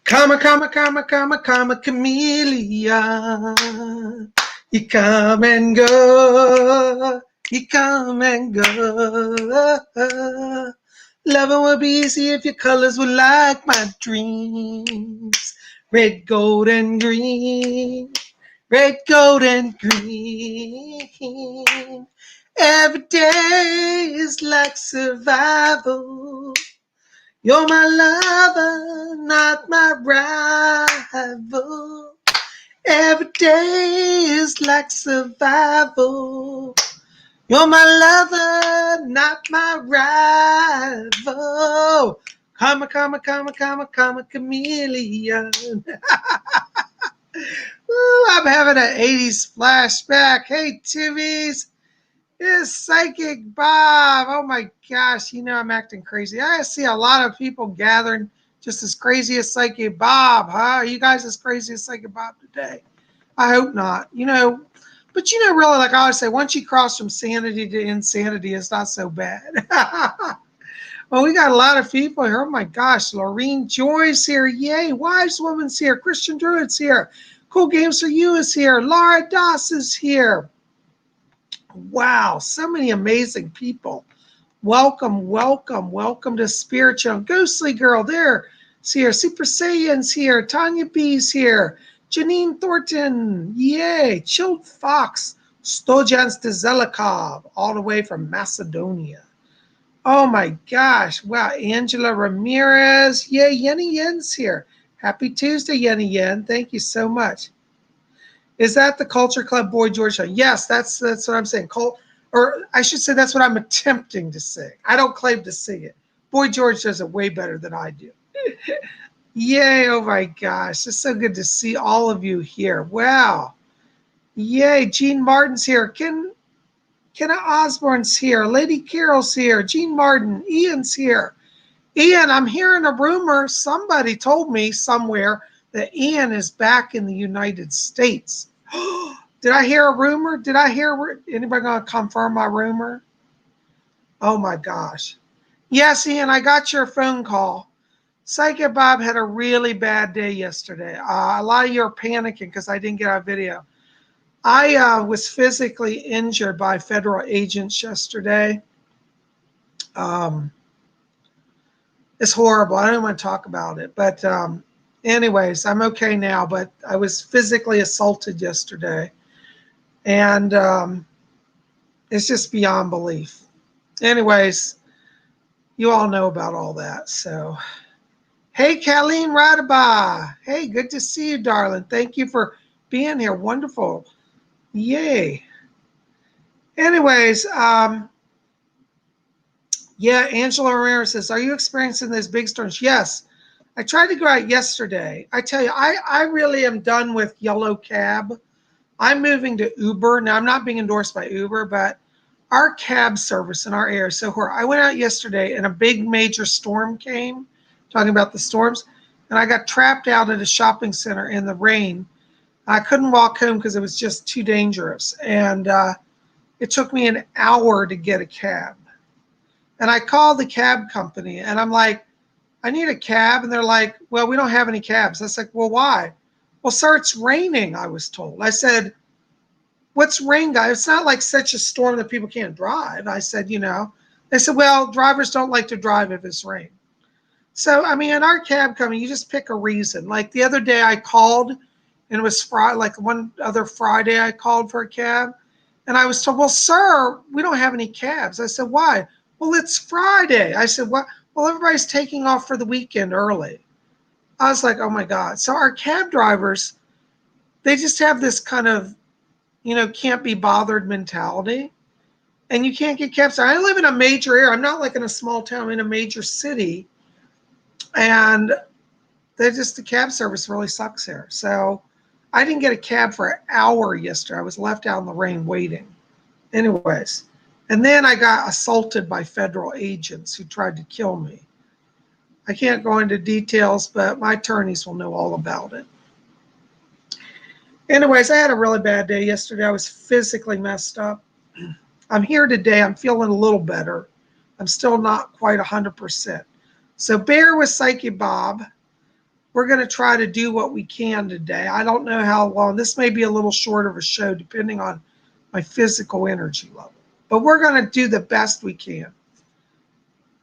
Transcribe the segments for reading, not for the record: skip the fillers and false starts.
Come, chameleon. You come and go. You come and go. Loving would be easy if your colors were like my dreams. Red, gold, and green. Red, gold, and green. Every day is like survival. You're my lover, not my rival. Every day is like survival. You're my lover, not my rival. Come, chameleon. Ooh, I'm having an 80s flashback. Hey, Tivies. It's Psychic Bob. Oh my gosh, I'm acting crazy. I see a lot of people gathering just as crazy as Psychic Bob, huh? Are you guys as crazy as Psychic Bob today? I hope not. But really, like I always say, once you cross from sanity to insanity, it's not so bad. Well, we got a lot of people here. Oh my gosh, Laureen Joy's here. Yay, Wise Woman's here. Christian Druid's here. Cool Games for You is here. Laura Doss is here. Wow, so many amazing people. Welcome, welcome, welcome to Spiritual. Ghostly Girl, there's here. Super Saiyan's here. Tanya B's here. Janine Thornton, yay. Chilled Fox, Stojan Stezelikov, all the way from Macedonia. Oh my gosh, wow. Angela Ramirez, yay. Yenny Yen's here. Happy Tuesday, Yenny Yen. Thank you so much. Is that the Culture Club Boy George show? Yes, that's what I'm saying. Or I should say that's what I'm attempting to sing. I don't claim to sing it. Boy George does it way better than I do. Yay, oh my gosh. It's so good to see all of you here. Wow. Yay, Jean Martin's here. Kenna Osborne's here. Lady Carol's here. Jean Martin. Ian's here. Ian, I'm hearing a rumor. Somebody told me somewhere that Ian is back in the United States. Did I hear a rumor? Anybody going to confirm my rumor? Oh my gosh. Yes, Ian, I got your phone call. Psychic Bob had a really bad day yesterday. A lot of you are panicking because I didn't get a video. I was physically injured by federal agents yesterday. It's horrible. I don't want to talk about it. But anyways, I'm okay now. But I was physically assaulted yesterday. And it's just beyond belief. Anyways, you all know about all that. So, hey, Colleen Radaba. Hey, good to see you, darling. Thank you for being here. Wonderful. Yay. Anyways, yeah, Angela Herrera says, are you experiencing those big storms? Yes. I tried to go out yesterday. I tell you, I really am done with yellow cab. I'm moving to Uber. Now, I'm not being endorsed by Uber, but our cab service in our area. So I went out yesterday and a big major storm came, talking about the storms, and I got trapped out at a shopping center in the rain. I couldn't walk home because it was just too dangerous. And it took me an hour to get a cab. And I called the cab company and I'm like, I need a cab. And they're like, well, we don't have any cabs. I was like, well, why? Well, sir, it's raining, I was told. I said, what's rain, guys? It's not like such a storm that people can't drive. I said, They said, well, drivers don't like to drive if it's rain. So, I mean, in our cab company, you just pick a reason. Like the other day I called and it was Friday, like one other Friday I called for a cab. And I was told, well, sir, we don't have any cabs. I said, why? Well, it's Friday. I said, what? Well, everybody's taking off for the weekend early. I was like, oh my God. So our cab drivers, they just have this kind of, can't be bothered mentality. And you can't get cabs. I live in a major area. I'm not like in a small town. I'm in a major city. And the cab service really sucks here. So I didn't get a cab for an hour yesterday. I was left out in the rain waiting. Anyways. And then I got assaulted by federal agents who tried to kill me. I can't go into details, but my attorneys will know all about it. Anyways, I had a really bad day yesterday. I was physically messed up. I'm here today. I'm feeling a little better. I'm still not quite 100%. So bear with Psychic Bob. we're going to try to do what we can today. I don't know how long. This may be a little short of a show depending on my physical energy level. But we're going to do the best we can.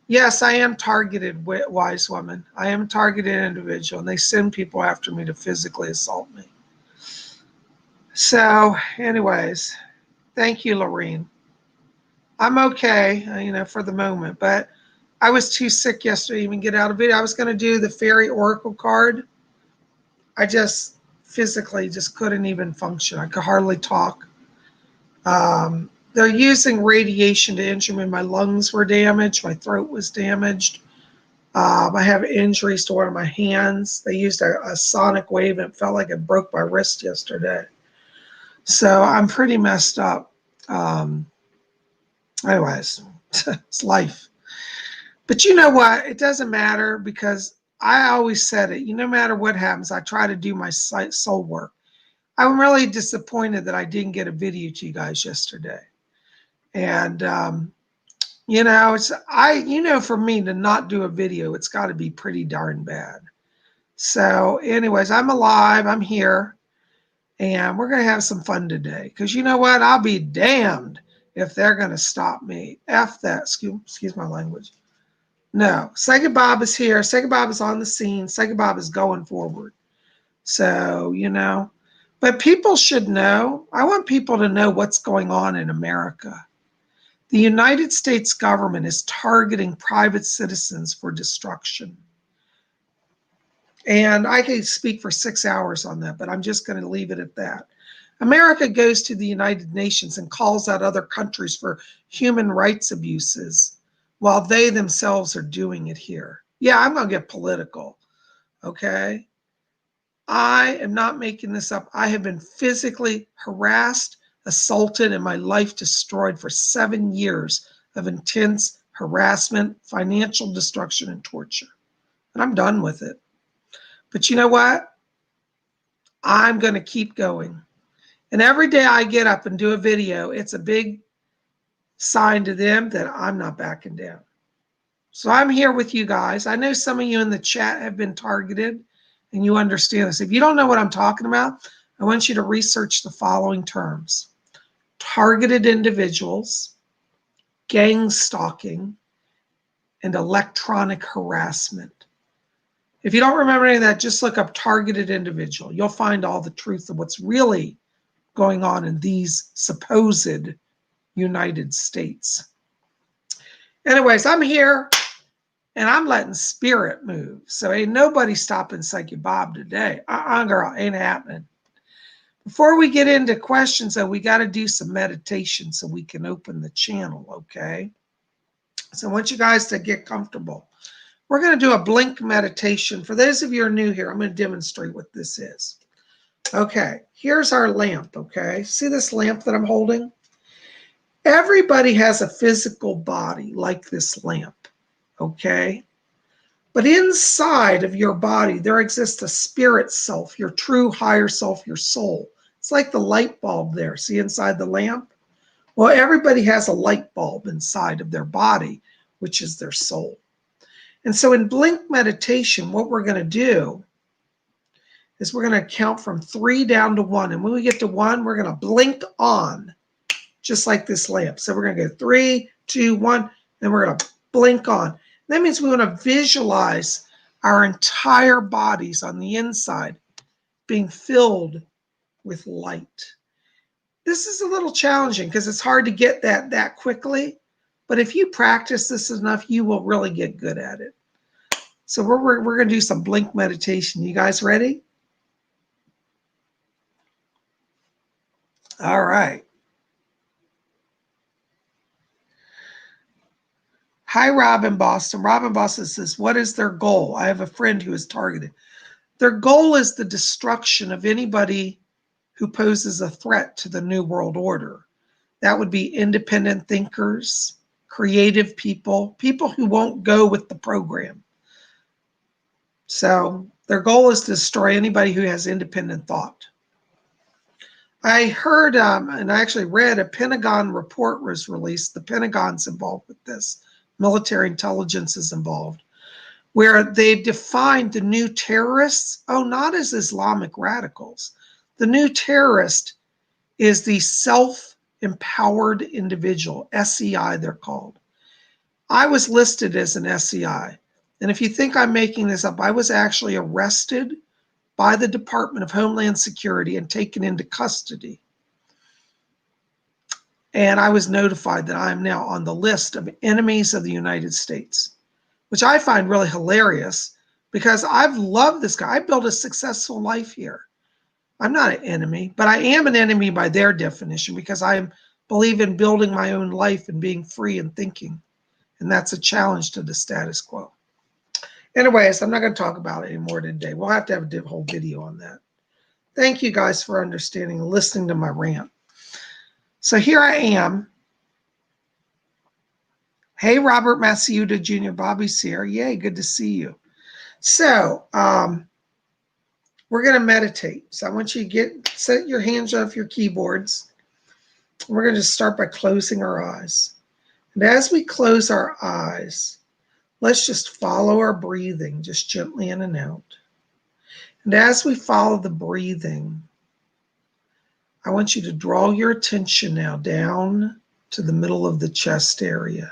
Yes, I am targeted, wise woman. I am a targeted individual, and they send people after me to physically assault me. So, anyways, thank you, Lorene. I'm okay, for the moment, but I was too sick yesterday to even get out of video. I was going to do the fairy oracle card. I just physically just couldn't even function. I could hardly talk. They're using radiation to injure me. My lungs were damaged. My throat was damaged. I have injuries to one of my hands. They used a sonic wave, and it felt like it broke my wrist yesterday. So I'm pretty messed up. Anyways, it's life. But you know what? It doesn't matter, because I always said it. No matter what happens, I try to do my soul work. I'm really disappointed that I didn't get a video to you guys yesterday. And, for me to not do a video, it's got to be pretty darn bad. So anyways, I'm alive. I'm here. And we're going to have some fun today. Because you know what? I'll be damned if they're going to stop me. F that. Excuse my language. No. Psychic Bob is here. Psychic Bob is on the scene. Psychic Bob is going forward. So, But people should know. I want people to know what's going on in America. The United States government is targeting private citizens for destruction. And I could speak for 6 hours on that, but I'm just going to leave it at that. America goes to the United Nations and calls out other countries for human rights abuses while they themselves are doing it here. Yeah, I'm going to get political, okay? I am not making this up. I have been physically harassed, assaulted, and my life destroyed for 7 years of intense harassment, financial destruction, and torture. And I'm done with it. But you know what? I'm going to keep going. And every day I get up and do a video, it's a big sign to them that I'm not backing down. So I'm here with you guys. I know some of you in the chat have been targeted, and you understand this. If you don't know what I'm talking about, I want you to research the following terms: targeted individuals, gang stalking, and electronic harassment. If you don't remember any of that, just look up targeted individual. You'll find all the truth of what's really going on in these supposed United States. Anyways, I'm here. And I'm letting spirit move. So ain't nobody stopping Psychic Bob today. Girl, ain't happening. Before we get into questions, though, we got to do some meditation so we can open the channel, okay? So I want you guys to get comfortable. We're going to do a blink meditation. For those of you who are new here, I'm going to demonstrate what this is. Okay, here's our lamp, okay? See this lamp that I'm holding? Everybody has a physical body like this lamp. Okay? But inside of your body, there exists a spirit self, your true higher self, your soul. It's like the light bulb there. See inside the lamp? Well, everybody has a light bulb inside of their body, which is their soul. And so in blink meditation, what we're going to do is we're going to count from 3 down to 1. And when we get to 1, we're going to blink on, just like this lamp. So we're going to go 3, 2, 1, and we're going to blink on. That means we want to visualize our entire bodies on the inside being filled with light. This is a little challenging because it's hard to get that quickly. But if you practice this enough, you will really get good at it. So we're going to do some blink meditation. You guys ready? All right. Hi, Robin Boston. Robin Boston says, what is their goal? I have a friend who is targeted. Their goal is the destruction of anybody who poses a threat to the New World Order. That would be independent thinkers, creative people, people who won't go with the program. So their goal is to destroy anybody who has independent thought. I heard, and I actually read, a Pentagon report was released. The Pentagon's involved with this. Military intelligence is involved. where they defined the new terrorists, not as Islamic radicals. The new terrorist is the self-empowered individual, SEI they're called. I was listed as an SEI. And if you think I'm making this up, I was actually arrested by the Department of Homeland Security and taken into custody. And I was notified that I am now on the list of enemies of the United States, which I find really hilarious because I've loved this guy. I built a successful life here. I'm not an enemy, but I am an enemy by their definition because I believe in building my own life and being free and thinking. And that's a challenge to the status quo. Anyways, I'm not going to talk about it anymore today. We'll have to have a whole video on that. Thank you guys for understanding and listening to my rant. So here I am. Hey, Robert Maciuta Jr., Bobby's here. Yay, good to see you. So we're going to meditate. So I want you to set your hands off your keyboards. We're going to start by closing our eyes. And as we close our eyes, let's just follow our breathing, just gently in and out. And as we follow the breathing, I want you to draw your attention now down to the middle of the chest area.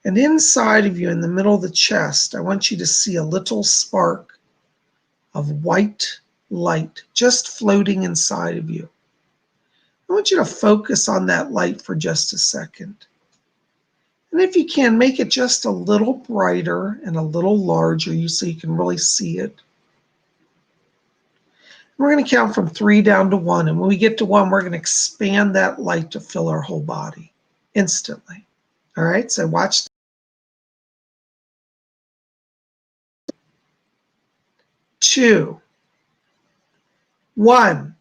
And inside of you, in the middle of the chest, I want you to see a little spark of white light just floating inside of you. I want you to focus on that light for just a second. And if you can, make it just a little brighter and a little larger so you can really see it. We're going to count from 3 down to 1. And when we get to 1, we're going to expand that light to fill our whole body instantly. All right, so watch. 2, 1,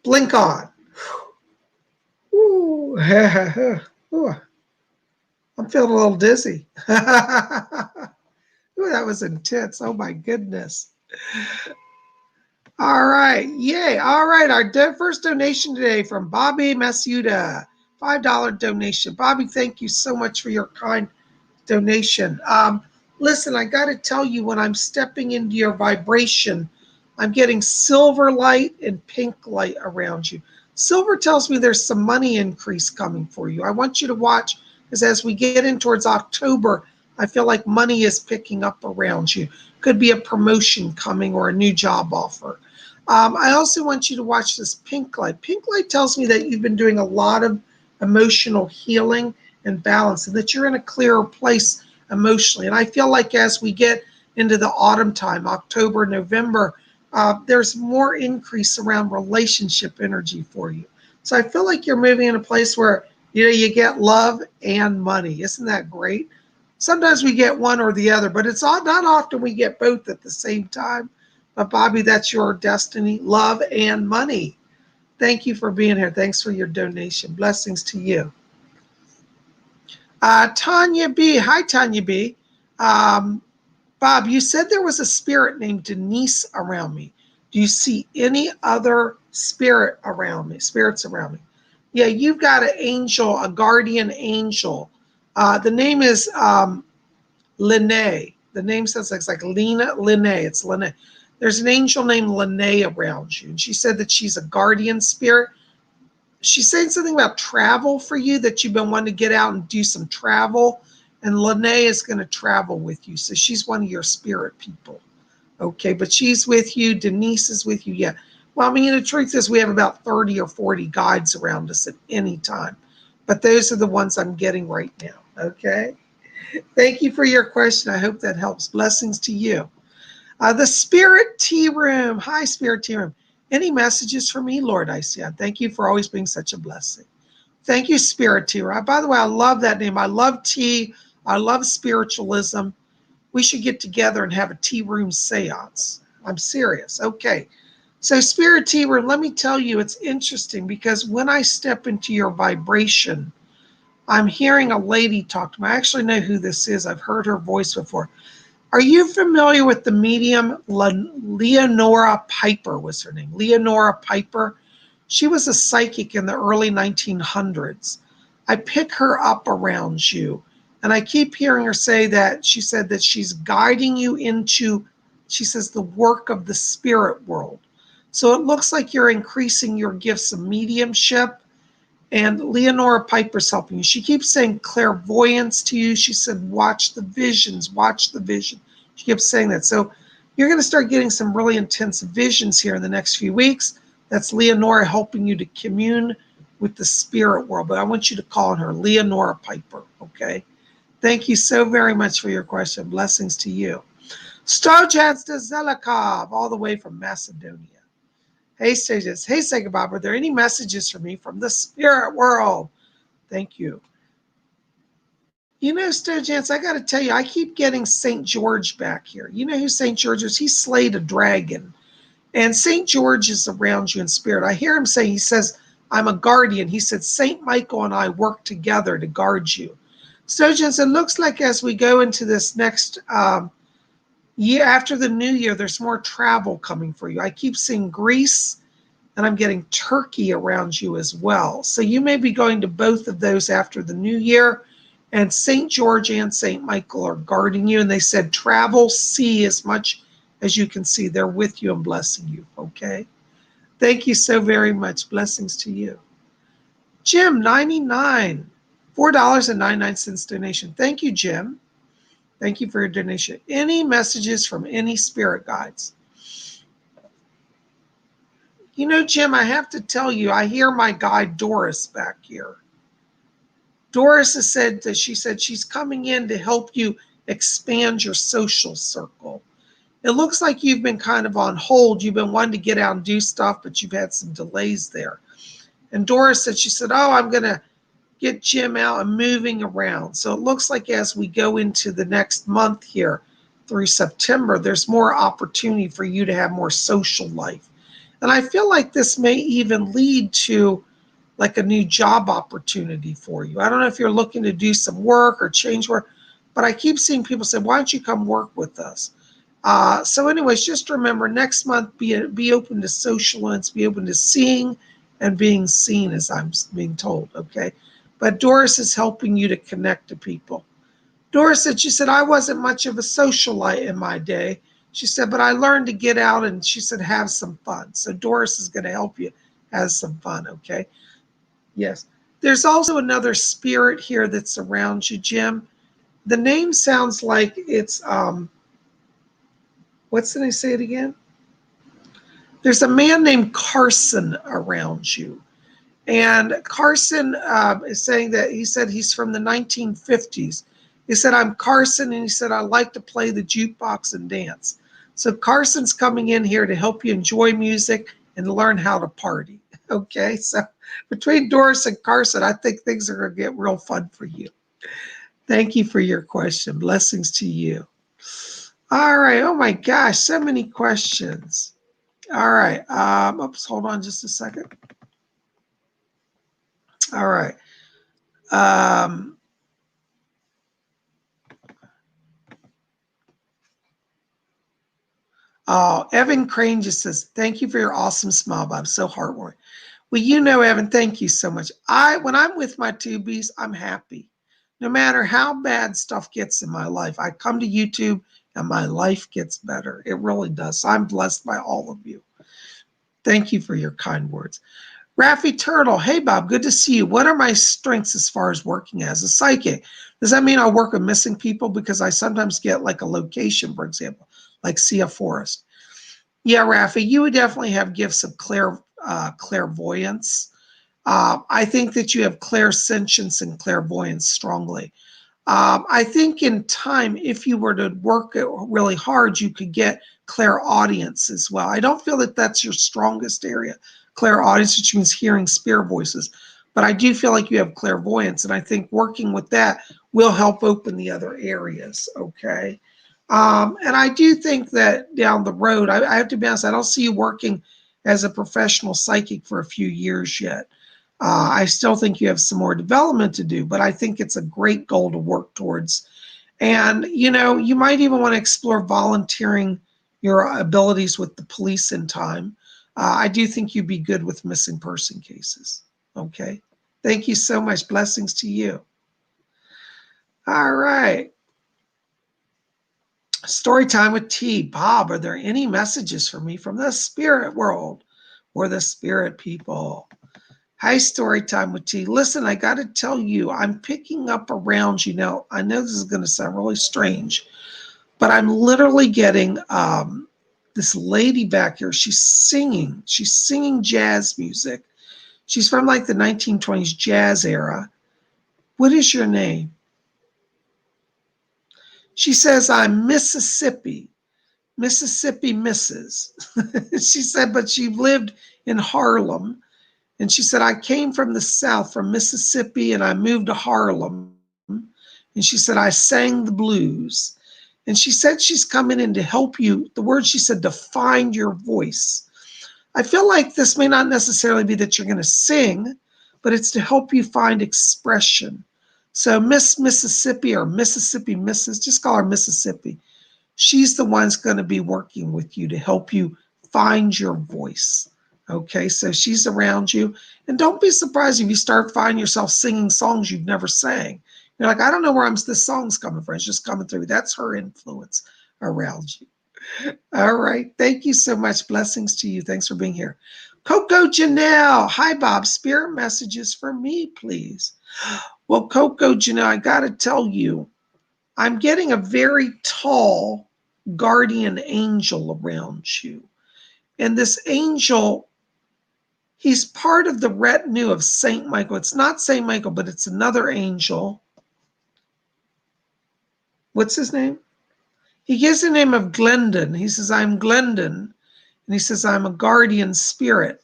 blink on. Ooh, ooh, I'm feeling a little dizzy. Ooh, that was intense. Oh my goodness. All right, yay. All right, our first donation today from Bobby Maciuta, $5 donation. Bobby, thank you so much for your kind donation. Listen, I got to tell you, when I'm stepping into your vibration, I'm getting silver light and pink light around you. Silver tells me there's some money increase coming for you. I want you to watch, because as we get in towards October, I feel like money is picking up around you. Could be a promotion coming or a new job offer. I also want you to watch this pink light. Pink light tells me that you've been doing a lot of emotional healing and balance, and that you're in a clearer place emotionally. And I feel like as we get into the autumn time, October, November, there's more increase around relationship energy for you. So I feel like you're moving in a place where you get love and money. Isn't that great? Sometimes we get one or the other, but it's not often we get both at the same time. But Bobby, that's your destiny, love and money. Thank you for being here. Thanks for your donation. Blessings to you. Tanya B. Hi, Tanya B. Bob, you said there was a spirit named Denise around me. Do you see any other spirits around me? Yeah, you've got an angel, a guardian angel. The name is Lene. The name sounds like Lena, Lene. It's Lene. There's an angel named Lene around you. And she said that she's a guardian spirit. She's saying something about travel for you, that you've been wanting to get out and do some travel. And Lene is going to travel with you. So she's one of your spirit people. Okay, but she's with you. Denise is with you. Yeah. Well, I mean, the truth is we have about 30 or 40 guides around us at any time. But those are the ones I'm getting right now. Okay. Thank you for your question. I hope that helps. Blessings to you. The Spirit Tea Room. Hi, Spirit Tea Room. Any messages for me, Lord Isiad? Thank you for always being such a blessing. Thank you, Spirit Tea Room. By the way, I love that name. I love tea. I love spiritualism. We should get together and have a tea room seance. I'm serious. Okay. So Spirit Tea Room, let me tell you, it's interesting because when I step into your vibration, I'm hearing a lady talk to me. I actually know who this is. I've heard her voice before. Are you familiar with the medium Leonora Piper was her name? Leonora Piper. She was a psychic in the early 1900s. I pick her up around you. And I keep hearing her say that she said that she's guiding you into, she says, the work of the spirit world. So it looks like you're increasing your gifts of mediumship. And Leonora Piper's helping you. She keeps saying clairvoyance to you. She said, watch the visions, watch the vision. She keeps saying that. So you're going to start getting some really intense visions here in the next few weeks. That's Leonora helping you to commune with the spirit world. But I want you to call on her, Leonora Piper, okay? Thank you so very much for your question. Blessings to you. Stojans de Zelikov, all the way from Macedonia. Hey, Stojans. Hey, PsychicBob, are there any messages for me from the spirit world? Thank you. You know, Stojans, I got to tell you, I keep getting St. George back here. You know who St. George is? He slayed a dragon. And St. George is around you in spirit. I hear him say, he says, I'm a guardian. He said, St. Michael and I work together to guard you. Stojans, it looks like as we go into this next year, after the new year, there's more travel coming for you. I keep seeing Greece, and I'm getting Turkey around you as well. So you may be going to both of those after the new year. And St. George and St. Michael are guarding you. And they said, travel, see as much as you can see. They're with you and blessing you, okay? Thank you so very much. Blessings to you. Jim, 99, $4.99 donation. Thank you, Jim. Thank you for your donation. Any messages from any spirit guides? You know, Jim, I have to tell you, I hear my guide Doris back here. Doris has said that she said she's coming in to help you expand your social circle. It looks like you've been kind of on hold. You've been wanting to get out and do stuff, but you've had some delays there. And Doris said, she said, oh, I'm going to get Jim out and moving around. So it looks like as we go into the next month here through September, there's more opportunity for you to have more social life. And I feel like this may even lead to like a new job opportunity for you. I don't know if you're looking to do some work or change work, but I keep seeing people say, why don't you come work with us? So anyways, just remember next month, be open to social events, be open to seeing and being seen, as I'm being told, okay? But Doris is helping you to connect to people. Doris said, she said, I wasn't much of a socialite in my day. She said, but I learned to get out and she said, have some fun. So Doris is going to help you have some fun, okay? Yes. There's also another spirit here that's around you, Jim. The name sounds like it's, what's the name? Say it again. There's a man named Carson around you. And Carson is saying that he said he's from the 1950s. He said, I'm Carson, and he said, I like to play the jukebox and dance. So Carson's coming in here to help you enjoy music and learn how to party. Okay, so between Doris and Carson, I think things are going to get real fun for you. Thank you for your question. Blessings to you. All right. Oh my gosh, so many questions. All right. Oops, hold on just a second. All right. Oh, Evan Crane just says, thank you for your awesome smile, Bob. So heartwarming. Well, you know, Evan, thank you so much. When I'm with my tubies, I'm happy. No matter how bad stuff gets in my life, I come to YouTube and my life gets better. It really does. So I'm blessed by all of you. Thank you for your kind words. Raffy Turtle, hey, Bob, good to see you. What are my strengths as far as working as a psychic? Does that mean I work with missing people? Because I sometimes get like a location, for example, like see a forest. Yeah, Raffy, you would definitely have gifts of clairvoyance. I think that you have clairsentience and clairvoyance strongly. I think in time, if you were to work it really hard, you could get clairaudience as well. I don't feel that that's your strongest area, clairaudience, which means hearing spirit voices. But I do feel like you have clairvoyance, and I think working with that will help open the other areas, okay? And I do think that down the road, I have to be honest, I don't see you working as a professional psychic for a few years yet. I still think you have some more development to do, but I think it's a great goal to work towards. And, you know, you might even want to explore volunteering your abilities with the police in time. I do think you'd be good with missing person cases. Okay. Thank you so much. Blessings to you. All right. Story time with T. Bob, are there any messages for me from the spirit world or the spirit people? Hi, story time with T. Listen, I got to tell you, I'm picking up around you now. I know this is going to sound really strange, but I'm literally getting this lady back here. She's singing. She's singing jazz music. She's from like the 1920s jazz era. What is your name? She says, I'm Mississippi. Mississippi Mrs. She said, but she lived in Harlem. And she said, I came from the South, from Mississippi, and I moved to Harlem. And she said, I sang the blues. And she said she's coming in to help you. The word she said, to find your voice. I feel like this may not necessarily be that you're going to sing, but it's to help you find expression. So Miss Mississippi or Mississippi Mrs., just call her Mississippi. She's the one's going to be working with you to help you find your voice. Okay, so she's around you. And don't be surprised if you start finding yourself singing songs you've never sang. You're like, I don't know where this song's coming from. It's just coming through. That's her influence around you. All right. Thank you so much. Blessings to you. Thanks for being here. Coco Janelle. Hi, Bob. Spirit messages for me, please. Well, Coco Janelle, I got to tell you, I'm getting a very tall guardian angel around you. And this angel, he's part of the retinue of Saint Michael. It's not Saint Michael, but it's another angel. What's his name? He gives the name of Glendon. He says, I'm Glendon. And he says, I'm a guardian spirit.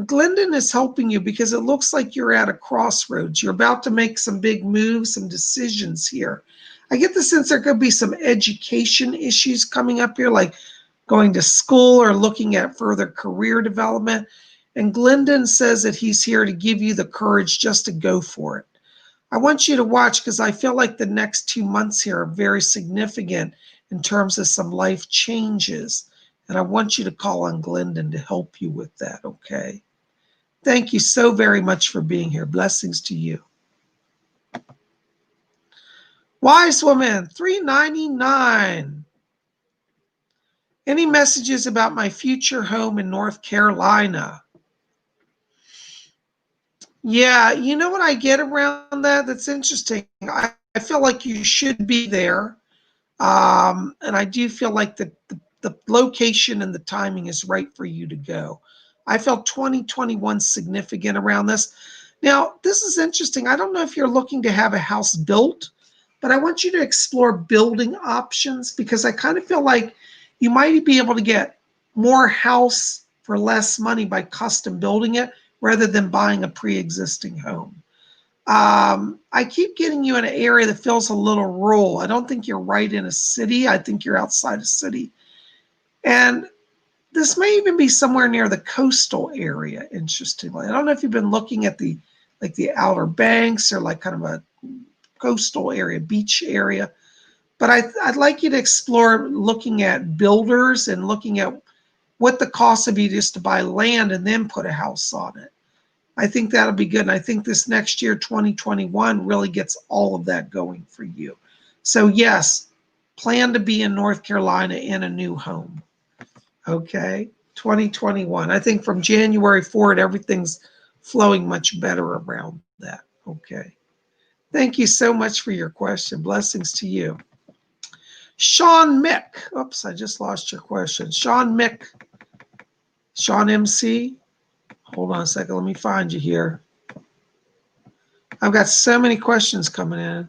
Glendon is helping you because it looks like you're at a crossroads. You're about to make some big moves, some decisions here. I get the sense there could be some education issues coming up here, like going to school or looking at further career development. And Glendon says that he's here to give you the courage just to go for it. I want you to watch because I feel like the next 2 months here are very significant in terms of some life changes. And I want you to call on Glendon to help you with that, okay? Thank you so very much for being here. Blessings to you. Wise woman, $3.99. Any messages about my future home in North Carolina? Yeah, you know what I get around that? That's interesting. I feel like you should be there. And I do feel like the location and the timing is right for you to go. I felt 2021 significant around this. Now, this is interesting. I don't know if you're looking to have a house built, but I want you to explore building options because I kind of feel like you might be able to get more house for less money by custom building it rather than buying a pre-existing home. I keep getting you in an area that feels a little rural. I don't think you're right in a city. I think you're outside a city. And this may even be somewhere near the coastal area, interestingly. I don't know if you've been looking at the Outer Banks or like kind of a coastal area, beach area. But I'd like you to explore looking at builders and looking at what the cost of it is to buy land and then put a house on it. I think that'll be good. And I think this next year, 2021, really gets all of that going for you. So yes, plan to be in North Carolina in a new home. Okay, 2021. I think from January forward, everything's flowing much better around that. Okay. Thank you so much for your question. Blessings to you. Sean Mick. Oops, I just lost your question. Sean Mick. Sean MC. Hold on a second. Let me find you here. I've got so many questions coming in.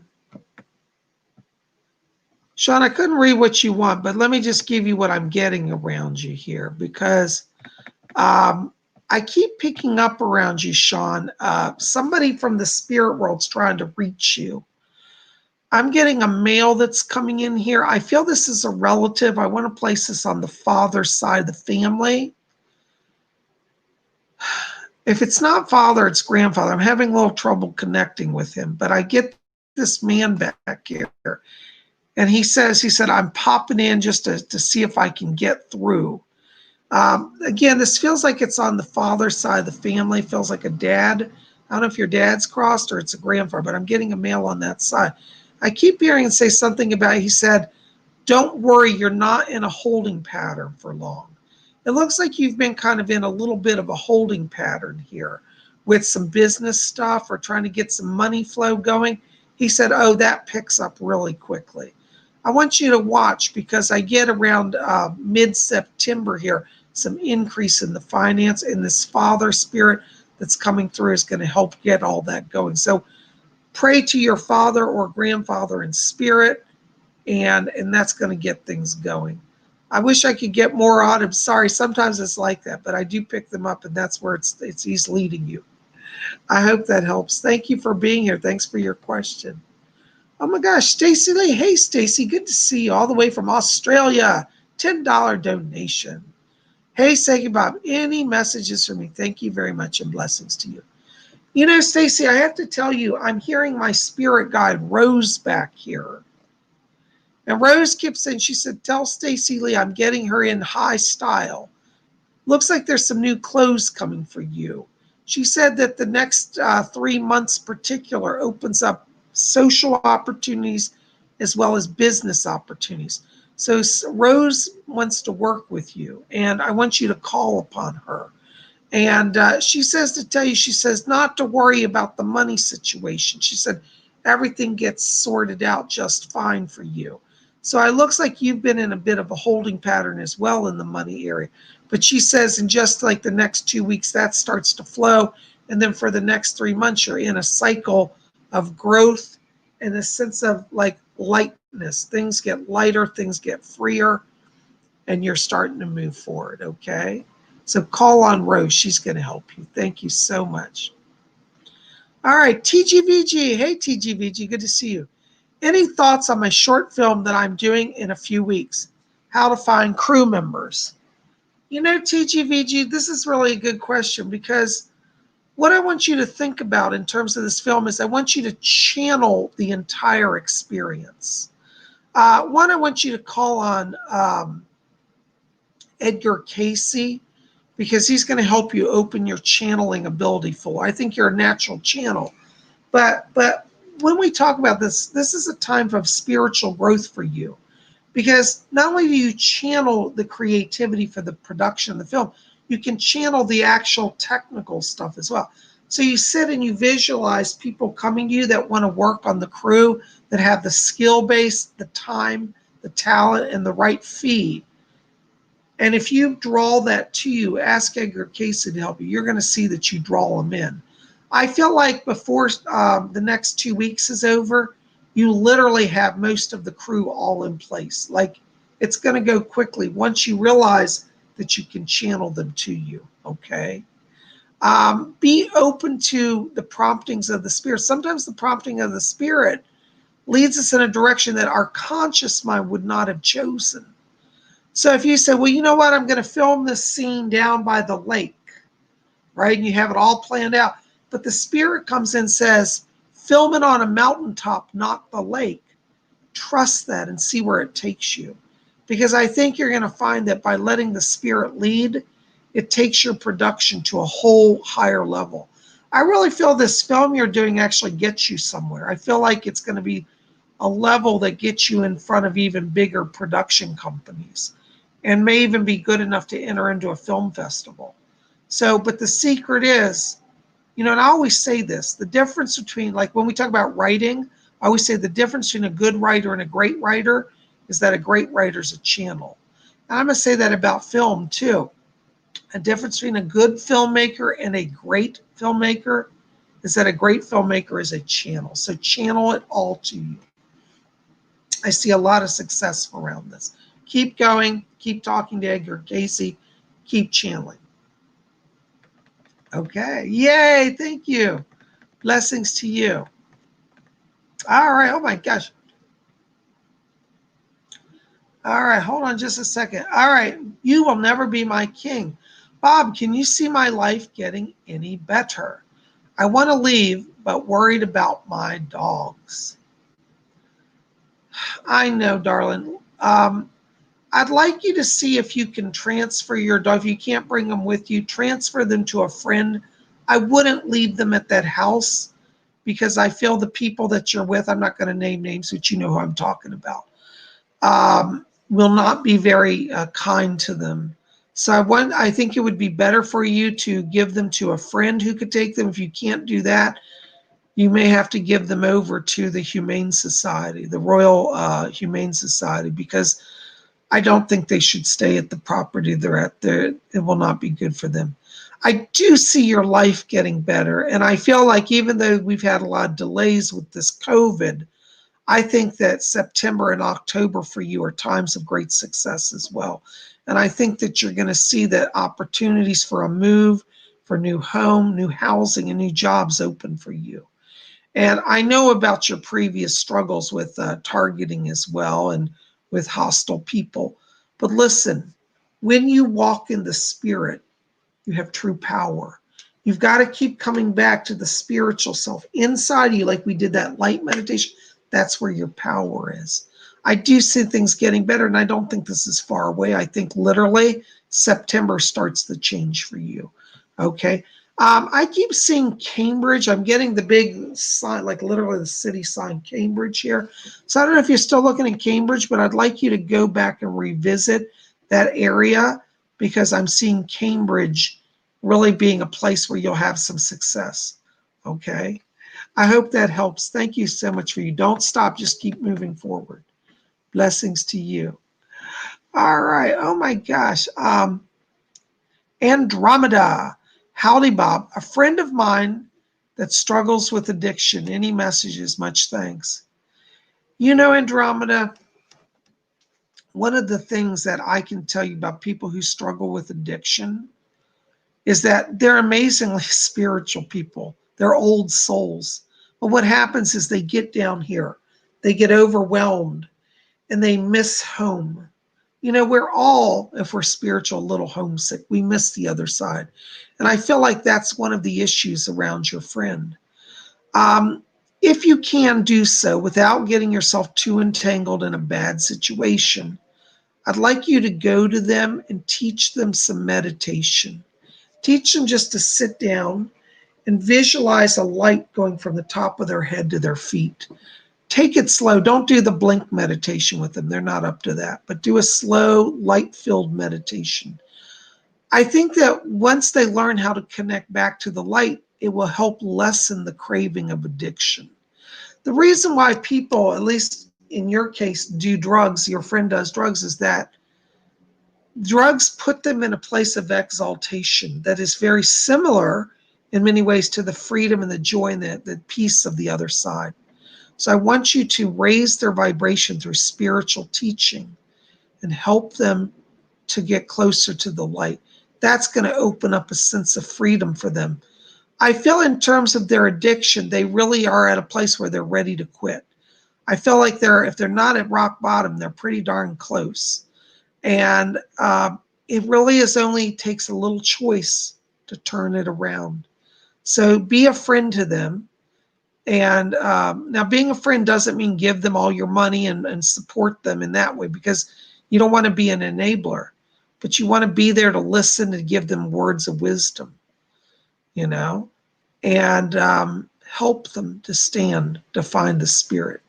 Sean, I couldn't read what you want, but let me just give you what I'm getting around you here because I keep picking up around you, Sean. Somebody from the spirit world's trying to reach you. I'm getting a male that's coming in here. I feel this is a relative. I want to place this on the father's side of the family. If it's not father, it's grandfather. I'm having a little trouble connecting with him, but I get this man back here. And he said, I'm popping in just to see if I can get through. Again, this feels like it's on the father's side of the family. It feels like a dad. I don't know if your dad's crossed or it's a grandfather, but I'm getting a male on that side. I keep hearing him say something about, he said, don't worry, you're not in a holding pattern for long. It looks like you've been kind of in a little bit of a holding pattern here with some business stuff or trying to get some money flow going. He said, oh, that picks up really quickly. I want you to watch because I get around mid-September here, some increase in the finance, and this father spirit that's coming through is going to help get all that going. So pray to your father or grandfather in spirit, and that's going to get things going. I wish I could get more on him. Sorry, sometimes it's like that, but I do pick them up, and that's where he's leading you. I hope that helps. Thank you for being here. Thanks for your question. Oh my gosh, Stacy Lee. Hey, Stacy, good to see you all the way from Australia. $10 donation. Hey, Psychic Bob, any messages for me? Thank you very much and blessings to you. You know, Stacy, I have to tell you, I'm hearing my spirit guide, Rose, back here. And Rose kept saying, she said, tell Stacy Lee I'm getting her in high style. Looks like there's some new clothes coming for you. She said that the next 3 months particular opens up social opportunities as well as business opportunities. So Rose wants to work with you, and I want you to call upon her. And she says to tell you, she says not to worry about the money situation. She said everything gets sorted out just fine for you. So it looks like you've been in a bit of a holding pattern as well in the money area. But she says in just like the next 2 weeks, that starts to flow. And then for the next 3 months, you're in a cycle of growth and a sense of like lightness. Things get lighter, things get freer, and you're starting to move forward, okay? So call on Rose. She's going to help you. Thank you so much. All right, TGVG. Hey, TGVG, good to see you. Any thoughts on my short film that I'm doing in a few weeks? How to find crew members? You know, TGVG, this is really a good question because what I want you to think about in terms of this film is I want you to channel the entire experience. One, I want you to call on Edgar Casey because he's going to help you open your channeling ability full. I think you're a natural channel. But when we talk about this, this is a time of spiritual growth for you because not only do you channel the creativity for the production of the film, you can channel the actual technical stuff as well. So you sit and you visualize people coming to you that want to work on the crew, that have the skill base, the time, the talent, and the right fee. And if you draw that to you, ask Edgar Casey to help you. You're going to see that you draw them in. I feel like before the next 2 weeks is over, you literally have most of the crew all in place. Like it's going to go quickly once you realize that you can channel them to you, okay? Be open to the promptings of the spirit. Sometimes the prompting of the spirit leads us in a direction that our conscious mind would not have chosen. So if you say, well, you know what, I'm going to film this scene down by the lake, right? And you have it all planned out. But the spirit comes in and says, film it on a mountaintop, not the lake. Trust that and see where it takes you. Because I think you're going to find that by letting the spirit lead, it takes your production to a whole higher level. I really feel this film you're doing actually gets you somewhere. I feel like it's going to be a level that gets you in front of even bigger production companies and may even be good enough to enter into a film festival. So, but the secret is, you know, and I always say this, the difference between, like when we talk about writing, I always say the difference between a good writer and a great writer is that a great writer is a channel. And I'm going to say that about film too. A difference between a good filmmaker and a great filmmaker is that a great filmmaker is a channel. So channel it all to you. I see a lot of success around this. Keep going. Keep talking to Edgar Casey. Keep channeling. Okay. Yay. Thank you. Blessings to you. All right. Oh, my gosh. All right. Hold on just a second. All right. You will never be my king. Bob, can you see my life getting any better? I want to leave, but worried about my dogs. I know, darling. I'd like you to see if you can transfer your dog. If you can't bring them with you, transfer them to a friend. I wouldn't leave them at that house because I feel the people that you're with, I'm not going to name names, but you know who I'm talking about, will not be very kind to them. So I think it would be better for you to give them to a friend who could take them. If you can't do that, you may have to give them over to the Humane Society, the Royal Humane Society, because I don't think they should stay at the property they're at. It will not be good for them. I do see your life getting better. And I feel like even though we've had a lot of delays with this COVID, I think that September and October for you are times of great success as well. And I think that you're going to see that opportunities for a move, for new home, new housing, and new jobs open for you. And I know about your previous struggles with targeting as well and with hostile people. But listen, when you walk in the spirit, you have true power. You've got to keep coming back to the spiritual self inside you, like we did that light meditation. That's where your power is. I do see things getting better, and I don't think this is far away. I think literally September starts the change for you. Okay. I keep seeing Cambridge. I'm getting the big sign, like literally the city sign, Cambridge here. So I don't know if you're still looking in Cambridge, but I'd like you to go back and revisit that area, because I'm seeing Cambridge really being a place where you'll have some success. Okay. I hope that helps. Thank you so much for you. Don't stop. Just keep moving forward. Blessings to you. All right. Oh my gosh. Andromeda. Howdy, Bob. A friend of mine that struggles with addiction. Any messages? Much thanks. You know, Andromeda, one of the things that I can tell you about people who struggle with addiction is that they're amazingly spiritual people. They're old souls. But what happens is they get down here, they get overwhelmed, and they miss home. You know, we're all, if we're spiritual, a little homesick. We miss the other side. And I feel like that's one of the issues around your friend. If you can do so without getting yourself too entangled in a bad situation, I'd like you to go to them and teach them some meditation. Teach them just to sit down and visualize a light going from the top of their head to their feet. Take it slow. Don't do the blink meditation with them. They're not up to that. But do a slow, light-filled meditation. I think that once they learn how to connect back to the light, it will help lessen the craving of addiction. The reason why people, at least in your case, do drugs, your friend does drugs, is that drugs put them in a place of exaltation that is very similar in many ways to the freedom and the joy and the peace of the other side. So I want you to raise their vibration through spiritual teaching and help them to get closer to the light. That's going to open up a sense of freedom for them. I feel in terms of their addiction, they really are at a place where they're ready to quit. I feel like if they're not at rock bottom, they're pretty darn close. And it really only takes a little choice to turn it around. So be a friend to them. And now being a friend doesn't mean give them all your money and support them in that way, because you don't want to be an enabler, but you want to be there to listen and give them words of wisdom, you know, and help them to find the spirit.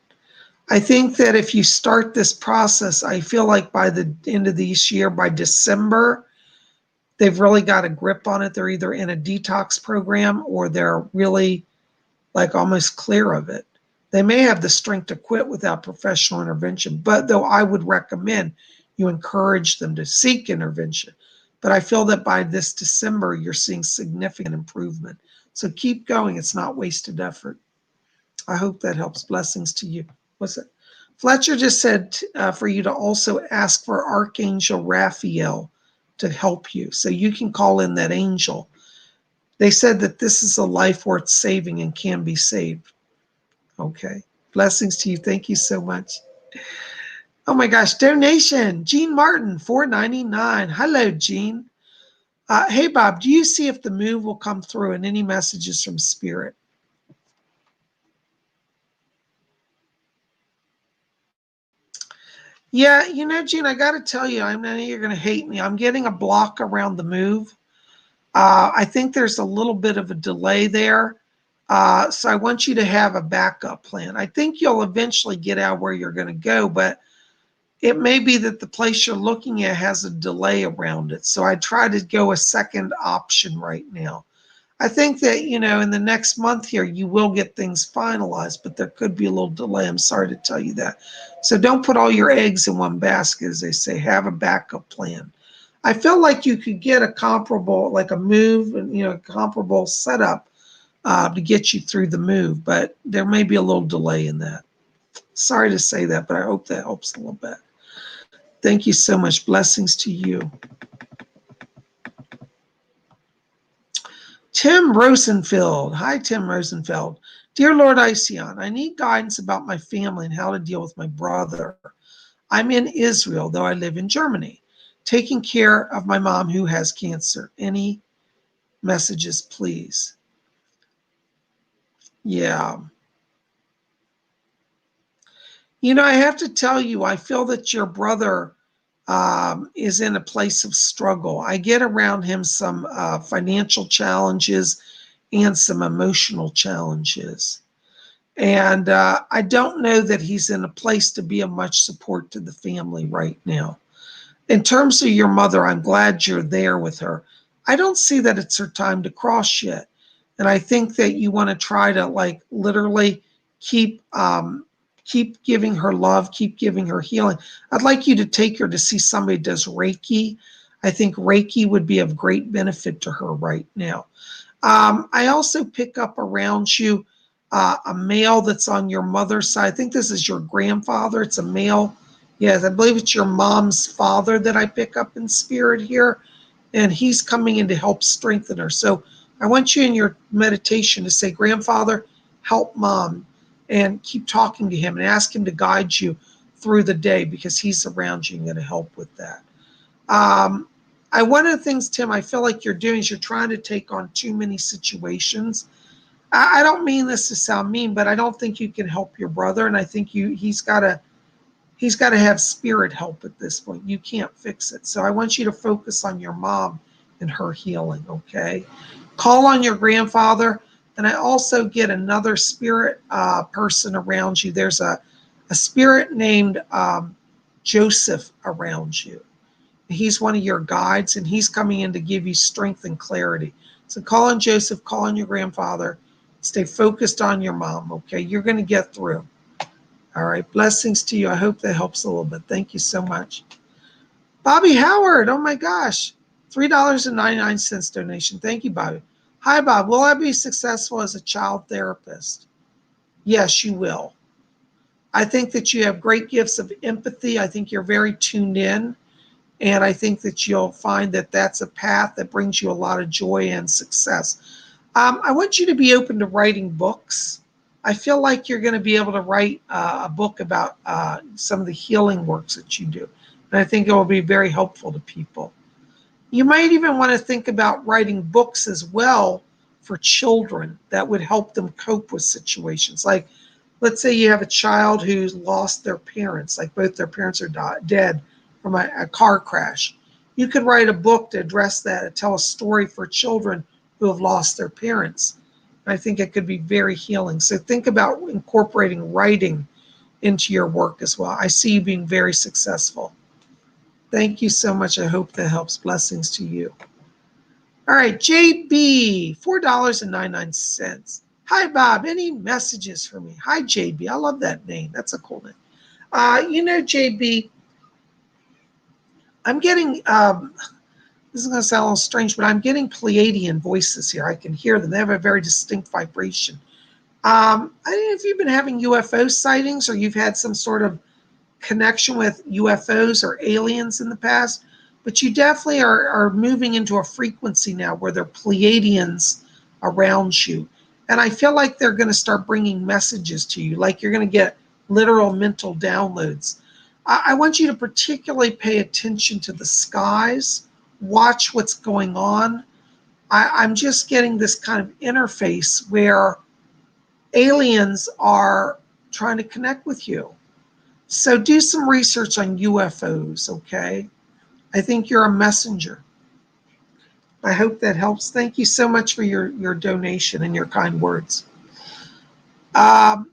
I think that if you start this process, I feel like by the end of this year, by December, they've really got a grip on it. They're either in a detox program or they're really like almost clear of it. They may have the strength to quit without professional intervention, but though I would recommend you encourage them to seek intervention. But I feel that by this December, you're seeing significant improvement. So keep going. It's not wasted effort. I hope that helps. Blessings to you. What's it? Fletcher just said for you to also ask for Archangel Raphael to help you. So you can call in that angel. They said that this is a life worth saving and can be saved. Okay. Blessings to you. Thank you so much. Oh my gosh. Donation. Jean Martin, $4.99. Hello, Jean. Hey, Bob, do you see if the move will come through and any messages from Spirit? Yeah, you know, Jean, I got to tell you, I know you're going to hate me. I'm getting a block around the move. I think there's a little bit of a delay there. So I want you to have a backup plan. I think you'll eventually get out where you're going to go, but it may be that the place you're looking at has a delay around it. So I try to go a second option right now. I think that, in the next month here, you will get things finalized, but there could be a little delay. I'm sorry to tell you that. So don't put all your eggs in one basket, as they say. Have a backup plan. I feel like you could get a comparable, like a move, and a comparable setup to get you through the move, but there may be a little delay in that. Sorry to say that, but I hope that helps a little bit. Thank you so much. Blessings to you. Tim Rosenfeld. Hi, Tim Rosenfeld. Dear Lord Ision, I need guidance about my family and how to deal with my brother. I'm in Israel, though I live in Germany, taking care of my mom who has cancer. Any messages, please? Yeah. I have to tell you, I feel that your brother is in a place of struggle. I get around him some financial challenges and some emotional challenges. And I don't know that he's in a place to be of much support to the family right now. In terms of your mother, I'm glad you're there with her. I don't see that it's her time to cross yet. And I think that you want to try to literally keep giving her love, keep giving her healing. I'd like you to take her to see somebody who does Reiki. I think Reiki would be of great benefit to her right now. I also pick up around you a male that's on your mother's side. I think this is your grandfather. It's a male. Yes, I believe it's your mom's father that I pick up in spirit here. And he's coming in to help strengthen her. So I want you in your meditation to say, Grandfather, help mom. And keep talking to him and ask him to guide you through the day because he's around you and going to help with that. One of the things, Tim, I feel like you're doing is you're trying to take on too many situations. I don't mean this to sound mean, but I don't think you can help your brother. And I think he's got to have spirit help at this point. You can't fix it. So I want you to focus on your mom and her healing, okay? Call on your grandfather. And I also get another spirit person around you. There's a spirit named Joseph around you. He's one of your guides, and he's coming in to give you strength and clarity. So call on Joseph, call on your grandfather. Stay focused on your mom, okay? You're going to get through. All right, blessings to you. I hope that helps a little bit. Thank you so much. Bobby Howard, oh my gosh, $3.99 donation. Thank you, Bobby. Hi, Bob. Will I be successful as a child therapist? Yes, you will. I think that you have great gifts of empathy. I think you're very tuned in. And I think that you'll find that that's a path that brings you a lot of joy and success. I want you to be open to writing books. I feel like you're going to be able to write a book about some of the healing works that you do. And I think it will be very helpful to people. You might even want to think about writing books as well for children that would help them cope with situations. Like, let's say you have a child who's lost their parents, like both their parents are dead from a car crash. You could write a book to address that and tell a story for children who have lost their parents. I think it could be very healing. So think about incorporating writing into your work as well. I see you being very successful. Thank you so much. I hope that helps. Blessings to you. All right, JB, $4.99. Hi, Bob. Any messages for me? Hi, JB. I love that name. That's a cool name. JB, I'm getting, this is going to sound a little strange, but I'm getting Pleiadian voices here. I can hear them. They have a very distinct vibration. I don't know if you've been having UFO sightings or you've had some sort of connection with UFOs or aliens in the past, but you definitely are moving into a frequency now where there are Pleiadians around you. And I feel like they're going to start bringing messages to you, like you're going to get literal mental downloads. I want you to particularly pay attention to the skies, watch what's going on. I'm just getting this kind of interface where aliens are trying to connect with you. So do some research on UFOs, okay? I think you're a messenger. I hope that helps. Thank you so much for your donation and your kind words. Um,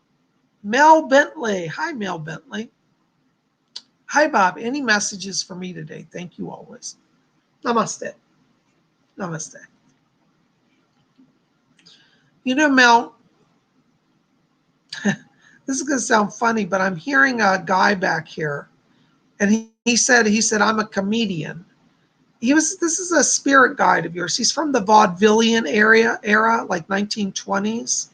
Mel Bentley. Hi, Mel Bentley. Hi, Bob. Any messages for me today? Thank you always. Namaste. Namaste. You know, Mel, this is going to sound funny, but I'm hearing a guy back here, and he said, I'm a comedian. This is a spirit guide of yours. He's from the vaudevillian era, like 1920s.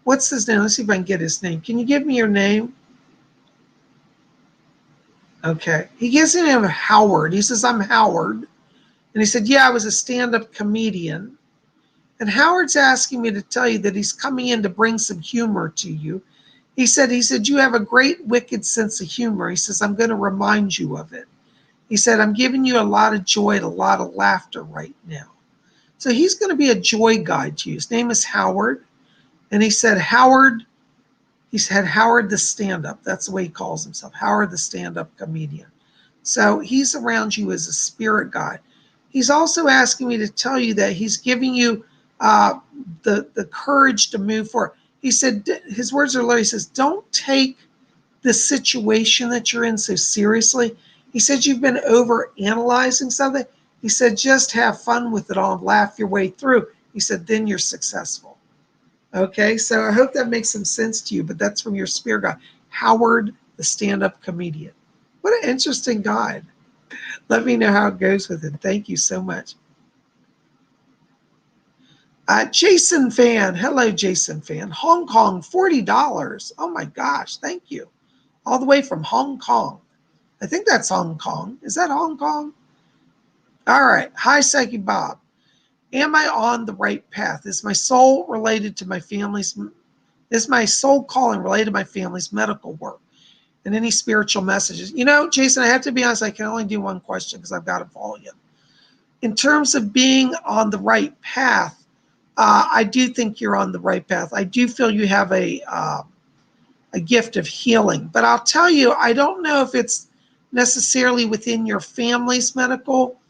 What's his name? Let's see if I can get his name. Can you give me your name? Okay. He gives the name of Howard. He says, I'm Howard. And he said, yeah, I was a stand-up comedian. And Howard's asking me to tell you that he's coming in to bring some humor to you. He said, you have a great wicked sense of humor. He says, I'm going to remind you of it. He said, I'm giving you a lot of joy and a lot of laughter right now. So he's going to be a joy guide to you. His name is Howard. And he said, Howard the stand-up. That's the way he calls himself, Howard the stand-up comedian. So he's around you as a spirit guide. He's also asking me to tell you that he's giving you the courage to move forward. He said, his words are low. He says, don't take the situation that you're in so seriously. He said, you've been over analyzing something. He said, just have fun with it all and laugh your way through. He said, then you're successful. Okay, so I hope that makes some sense to you, but that's from your spirit guide, Howard, the stand-up comedian. What an interesting guide. Let me know how it goes with it. Thank you so much. Jason Fan. Hello, Jason Fan. Hong Kong, $40. Oh my gosh, thank you. All the way from Hong Kong. I think that's Hong Kong. Is that Hong Kong? All right. Hi, Psychic Bob. Am I on the right path? Is my soul related to my family's? Is my soul calling related to my family's medical work? And any spiritual messages? You know, Jason, I have to be honest. I can only do one question because I've got a volume. In terms of being on the right path, I do think you're on the right path. I do feel you have a gift of healing. But I'll tell you, I don't know if it's necessarily within your family's medical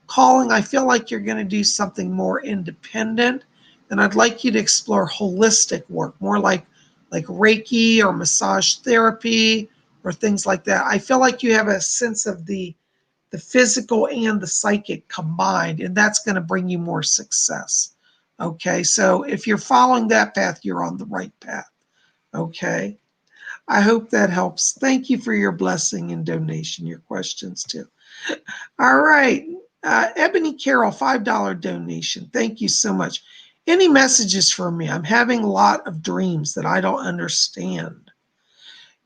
calling. I feel like you're going to do something more independent. And I'd like you to explore holistic work, more like Reiki or massage therapy or things like that. I feel like you have a sense of the physical and the psychic combined, and that's going to bring you more success. Okay, so if you're following that path, you're on the right path. Okay, I hope that helps. Thank you for your blessing and donation, your questions too. All right, Ebony Carroll, $5 donation. Thank you so much. Any messages for me? I'm having a lot of dreams that I don't understand.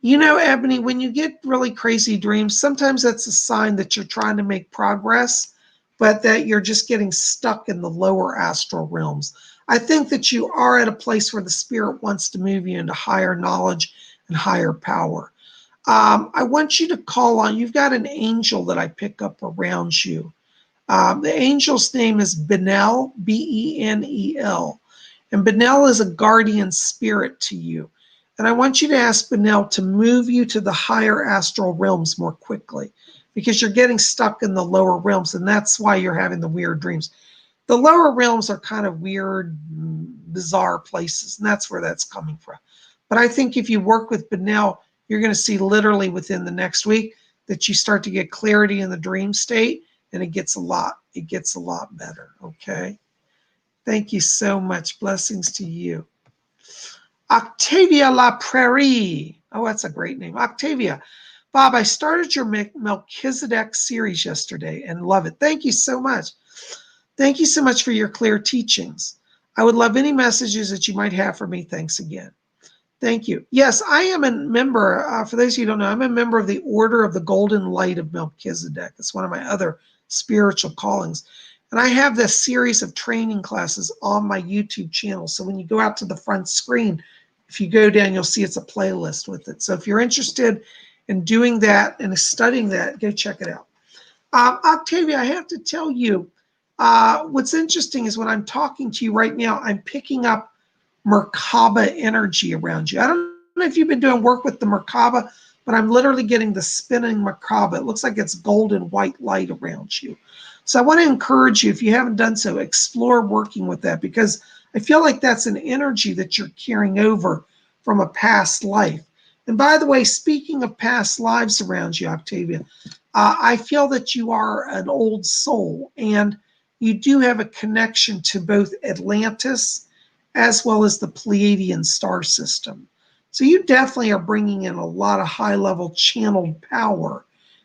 You know, Ebony, when you get really crazy dreams, sometimes that's a sign that you're trying to make progress, but that you're just getting stuck in the lower astral realms. I think that you are at a place where the spirit wants to move you into higher knowledge and higher power. I want you to call on, you've got an angel that I pick up around you. The angel's name is Benel, Benel. And Benel is a guardian spirit to you. And I want you to ask Benel to move you to the higher astral realms more quickly because you're getting stuck in the lower realms, and that's why you're having the weird dreams. The lower realms are kind of weird, bizarre places, and that's where that's coming from. But I think if you work with Benel, you're going to see literally within the next week that you start to get clarity in the dream state, and it gets a lot better, okay? Thank you so much. Blessings to you. Octavia La Prairie. Oh, that's a great name. Octavia. Bob, I started your Melchizedek series yesterday and love it. Thank you so much. Thank you so much for your clear teachings. I would love any messages that you might have for me. Thanks again. Thank you. Yes, I am a member. For those of you who don't know, I'm a member of the Order of the Golden Light of Melchizedek. It's one of my other spiritual callings. And I have this series of training classes on my YouTube channel. So when you go out to the front screen, if you go down, you'll see it's a playlist with it. So if you're interested in doing that and studying that, go check it out. Octavia, I have to tell you, what's interesting is when I'm talking to you right now, I'm picking up Merkaba energy around you. I don't know if you've been doing work with the Merkaba, but I'm literally getting the spinning Merkaba. It looks like it's golden white light around you. So I want to encourage you, if you haven't done so, explore working with that because I feel like that's an energy that you're carrying over from a past life. And by the way, speaking of past lives around you, Octavia, I feel that you are an old soul and you do have a connection to both Atlantis as well as the Pleiadian star system. So you definitely are bringing in a lot of high level channeled power.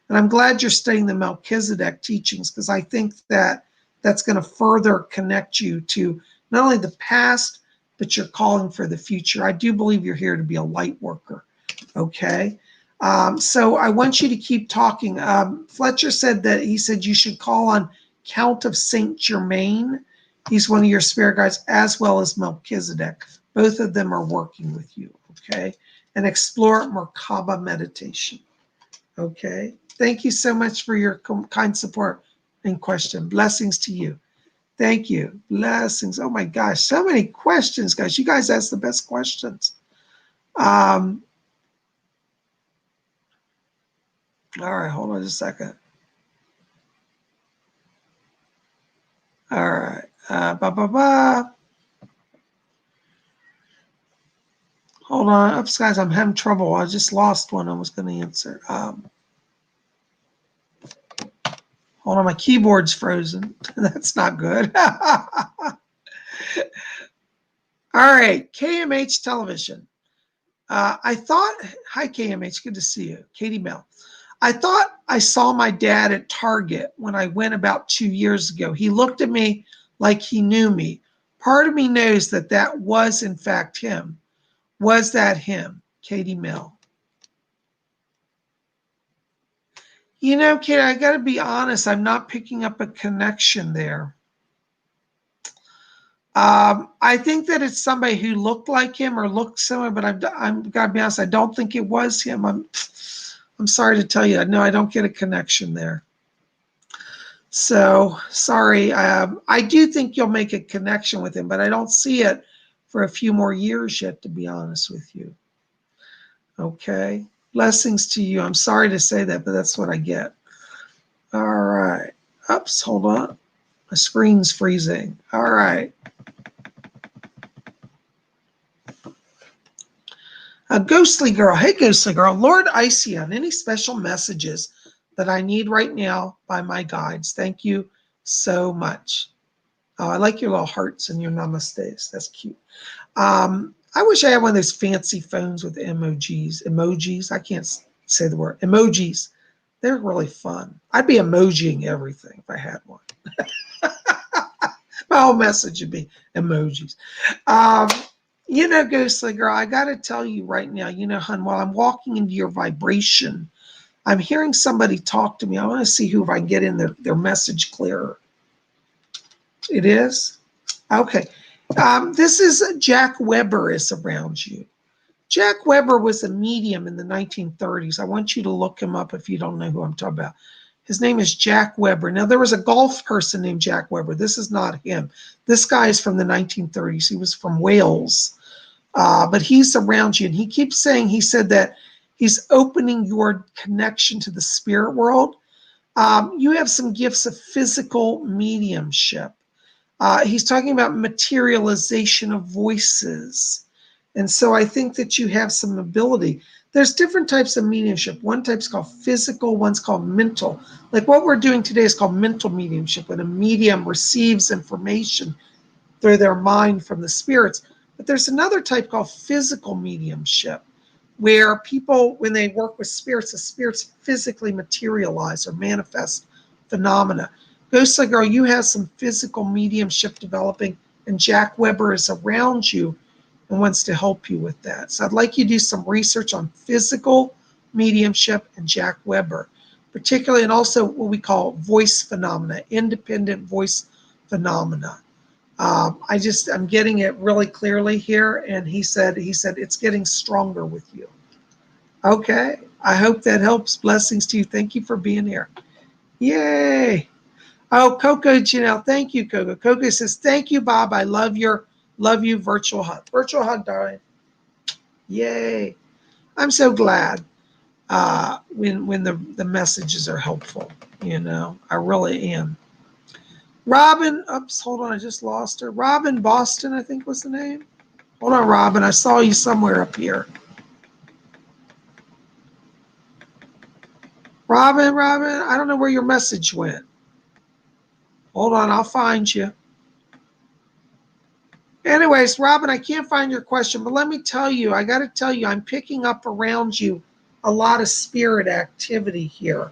And I'm glad you're studying the Melchizedek teachings because I think that that's going to further connect you to not only the past, but you're calling for the future. I do believe you're here to be a light worker. Okay. So I want you to keep talking. Fletcher said that he said you should call on Count of Saint Germain. He's one of your spirit guides, as well as Melchizedek. Both of them are working with you. Okay. And explore Merkaba meditation. Okay. Thank you so much for your kind support and question. Blessings to you. Thank you. Blessings. Oh my gosh. So many questions, guys. You guys ask the best questions. All right. Hold on just a second. All right. Hold on. Oops, guys. I'm having trouble. I just lost one I was going to answer. Hold on. My keyboard's frozen. That's not good. All right. KMH Television. Hi KMH, good to see you. Katie Bell. I thought I saw my dad at Target when I went about 2 years ago. He looked at me like he knew me. Part of me knows that that was in fact him. Was that him? Katie Mill. You know, Katie, I got to be honest. I'm not picking up a connection there. I think that it's somebody who looked like him or looked similar, but I'm got to be honest. I don't think it was him. I'm sorry to tell you. No, I don't get a connection there. So sorry. I do think you'll make a connection with him, but I don't see it for a few more years yet, to be honest with you. Okay. Blessings to you. I'm sorry to say that, but that's what I get. All right. Oops, hold on. My screen's freezing. All right. A ghostly girl. Hey, ghostly girl. Lord Iceon, any special messages that I need right now by my guides? Thank you so much. Oh, I like your little hearts and your namastes. That's cute. I wish I had one of those fancy phones with emojis. I can't say the word. Emojis. They're really fun. I'd be emojiing everything if I had one. My whole message would be emojis. You know, ghostly girl, I got to tell you right now, you know, hun, while I'm walking into your vibration, I'm hearing somebody talk to me. I want to see who, if I can get in their message clearer. It is? Okay. This is Jack Weber is around you. Jack Weber was a medium in the 1930s. I want you to look him up if you don't know who I'm talking about. His name is Jack Weber. Now, there was a golf person named Jack Weber. This is not him. This guy is from the 1930s. He was from Wales. But he's around you. And he keeps saying, he said that he's opening your connection to the spirit world. You have some gifts of physical mediumship. He's talking about materialization of voices. And so I think that you have some ability. There's different types of mediumship. One type's called physical, one's called mental. Like what we're doing today is called mental mediumship, when a medium receives information through their mind from the spirits. But there's another type called physical mediumship, where people, when they work with spirits, the spirits physically materialize or manifest phenomena. Ghostly girl, you have some physical mediumship developing, and Jack Weber is around you and wants to help you with that. So I'd like you to do some research on physical mediumship and Jack Weber, particularly, and also what we call voice phenomena, independent voice phenomena. I'm getting it really clearly here, and he said it's getting stronger with you. Okay, I hope that helps. Blessings to you. Thank you for being here. Yay! Oh, Coco Janelle, thank you, Coco. Coco says, thank you, Bob. I love you. Virtual hug. Virtual hug, darling. Yay. I'm so glad when the messages are helpful. You know, I really am. Robin, oops, hold on, I just lost her. Robin Boston, I think was the name. Hold on, Robin, I saw you somewhere up here. Robin, I don't know where your message went. Hold on, I'll find you. Anyways, Robin, I can't find your question, but let me tell you, I got to tell you, I'm picking up around you a lot of spirit activity here.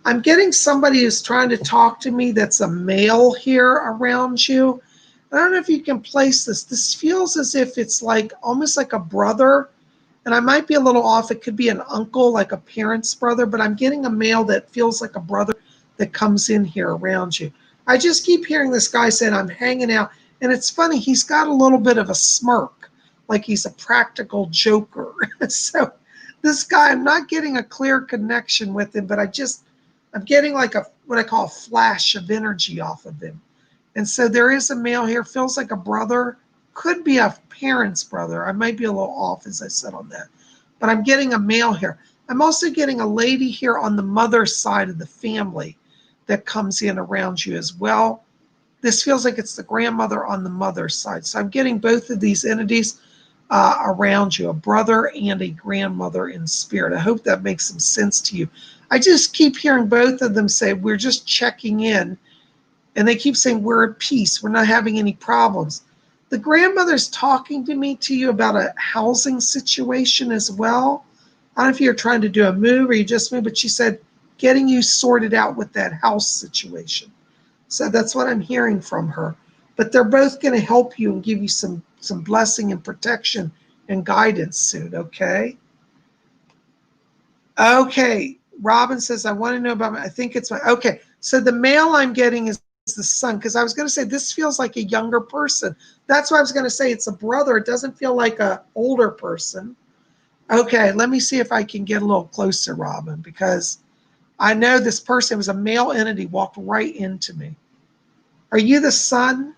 I'm getting somebody who's trying to talk to me that's a male here around you. I don't know if you can place this. This feels as if it's like almost like a brother, and I might be a little off. It could be an uncle, like a parent's brother, but I'm getting a male that feels like a brother that comes in here around you. I just keep hearing this guy saying, I'm hanging out. And it's funny, he's got a little bit of a smirk, like he's a practical joker. So this guy, I'm not getting a clear connection with him, but I'm getting like a what I call a flash of energy off of him. And so there is a male here, feels like a brother, could be a parent's brother. I might be a little off, as I said on that. But I'm getting a male here. I'm also getting a lady here on the mother's side of the family that comes in around you as well. This feels like it's the grandmother on the mother's side. So I'm getting both of these entities around you, a brother and a grandmother in spirit. I hope that makes some sense to you. I just keep hearing both of them say, we're just checking in. And they keep saying, we're at peace. We're not having any problems. The grandmother's talking to you about a housing situation as well. I don't know if you're trying to do a move or you just moved, but she said, getting you sorted out with that house situation. So that's what I'm hearing from her. But they're both going to help you and give you some blessing and protection and guidance soon, okay? Okay. Robin says, I want to know about I think it's my, okay. So the male I'm getting is the son, because I was going to say this feels like a younger person. That's why I was going to say it's a brother. It doesn't feel like an older person. Okay, let me see if I can get a little closer, Robin, because I know this person was a male entity, walked right into me. Are you the son?